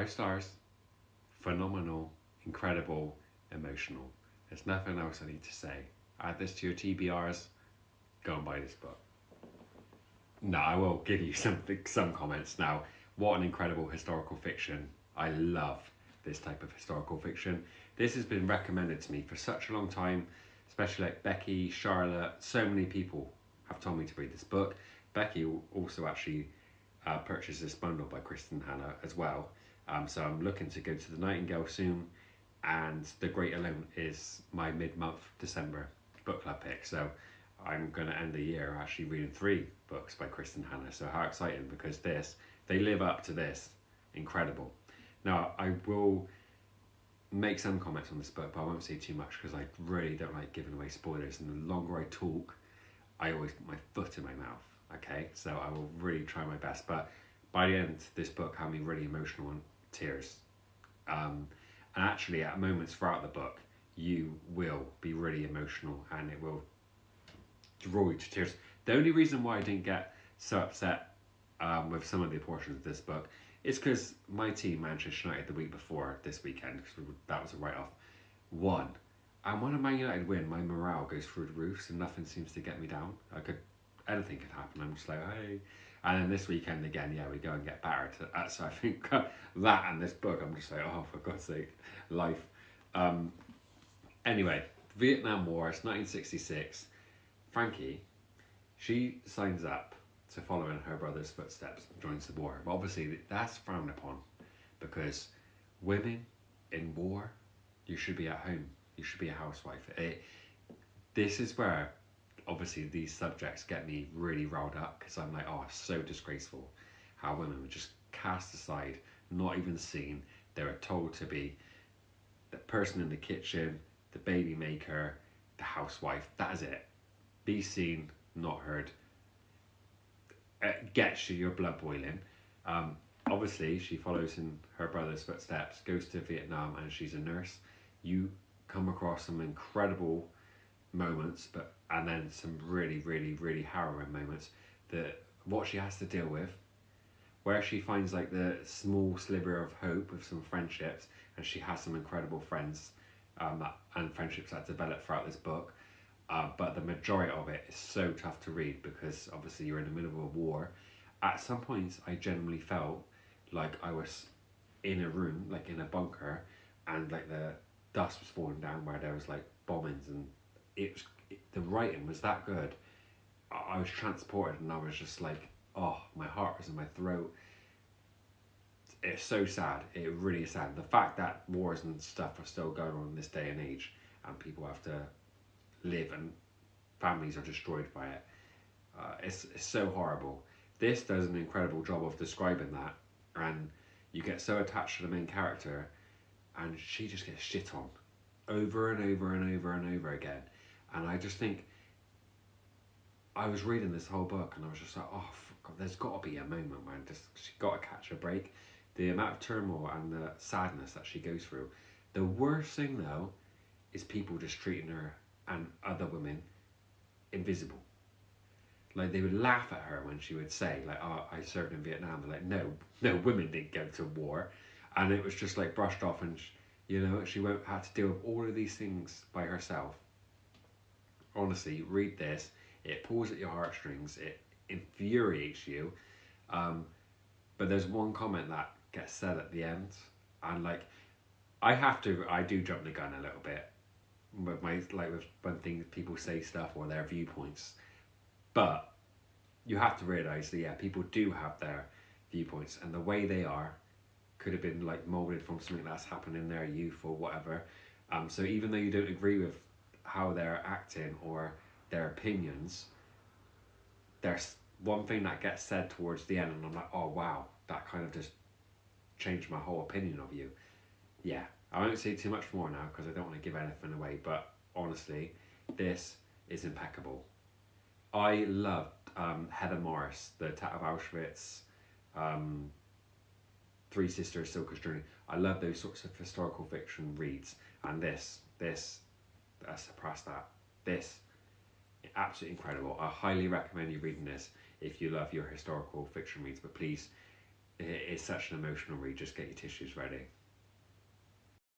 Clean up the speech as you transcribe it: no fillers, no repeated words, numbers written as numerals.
5 stars. Phenomenal, incredible, emotional. There's nothing else I need to say. Add this to your TBRs. Go and buy this book. No, I will give you some comments now. What an incredible historical fiction. I love this type of historical fiction. This has been recommended to me for such a long time, especially like Becky, Charlotte, so many people have told me to read this book. Becky also actually purchased this bundle by Kristin Hannah as well. So I'm looking to go to the Nightingale soon, and The Great Alone is my mid-month December book club pick. So I'm going to end the year actually reading 3 books by Kristin Hannah. So how exciting, because they live up to this. Incredible. Now, I will make some comments on this book, but I won't say too much because I really don't like giving away spoilers. And the longer I talk, I always put my foot in my mouth. Okay, so I will really try my best. But by the end, this book had me really emotional and tears. And actually, at moments throughout the book, you will be really emotional and it will draw you to tears. The only reason why I didn't get so upset with some of the portions of this book is because my team, Manchester United, the week before this weekend, because that was a write-off, won. And when a Man United win, my morale goes through the roof, so nothing seems to get me down. Anything could happen. I'm just like, hey. And then this weekend again, yeah, we go and get battered. So I think that and this book, I'm just like, oh, for God's sake, life. Anyway, Vietnam War, it's 1966. Frankie, she signs up to follow in her brother's footsteps and joins the war. But obviously, that's frowned upon because women in war, you should be at home. You should be a housewife. This is where, obviously, these subjects get me really riled up because I'm like, oh, it's so disgraceful how women were just cast aside, not even seen. They were told to be the person in the kitchen, the baby maker, the housewife. That is it. Be seen, not heard. It gets your blood boiling. Obviously, she follows in her brother's footsteps, goes to Vietnam, and she's a nurse. You come across some incredible moments, and then some really, really, really harrowing moments. What she has to deal with, where she finds like the small sliver of hope with some friendships, and she has some incredible friends and friendships that develop throughout this book. But the majority of it is so tough to read because obviously you're in the middle of a war. At some points, I genuinely felt like I was in a room, like in a bunker, and like the dust was falling down where there was like bombings, and the writing was that good. I was transported, and I was just like, oh, my heart was in my throat. It's so sad. It really is sad. The fact that wars and stuff are still going on in this day and age, and people have to live and families are destroyed by it. It's so horrible. This does an incredible job of describing that, and you get so attached to the main character, and she just gets shit on over and over and over and over again. And I just think, I was reading this whole book and I was just like, oh, God, there's got to be a moment where she's got to catch a break. The amount of turmoil and the sadness that she goes through. The worst thing though is people just treating her and other women invisible. Like they would laugh at her when she would say like, oh, I served in Vietnam. They're like, no, women didn't go to war. And it was just like brushed off, and she won't have to deal with all of these things by herself. Honestly, read this. It pulls at your heartstrings. It infuriates you. But there's one comment that gets said at the end, and like I do jump the gun a little bit with when things people say stuff or their viewpoints, but you have to realize that yeah, people do have their viewpoints, and the way they are could have been like molded from something that's happened in their youth or whatever. So even though you don't agree with how they're acting or their opinions, there's one thing that gets said towards the end, and I'm like, oh wow, that kind of just changed my whole opinion of you. Yeah, I won't say too much more now because I don't want to give anything away, but honestly, this is impeccable. I loved Heather Morris, The Tat of Auschwitz, Three Sisters, Silka's Journey. I love those sorts of historical fiction reads, and this surpassed that. This, absolutely incredible. I highly recommend you reading this if you love your historical fiction reads, but please, it's such an emotional read. Just get your tissues ready.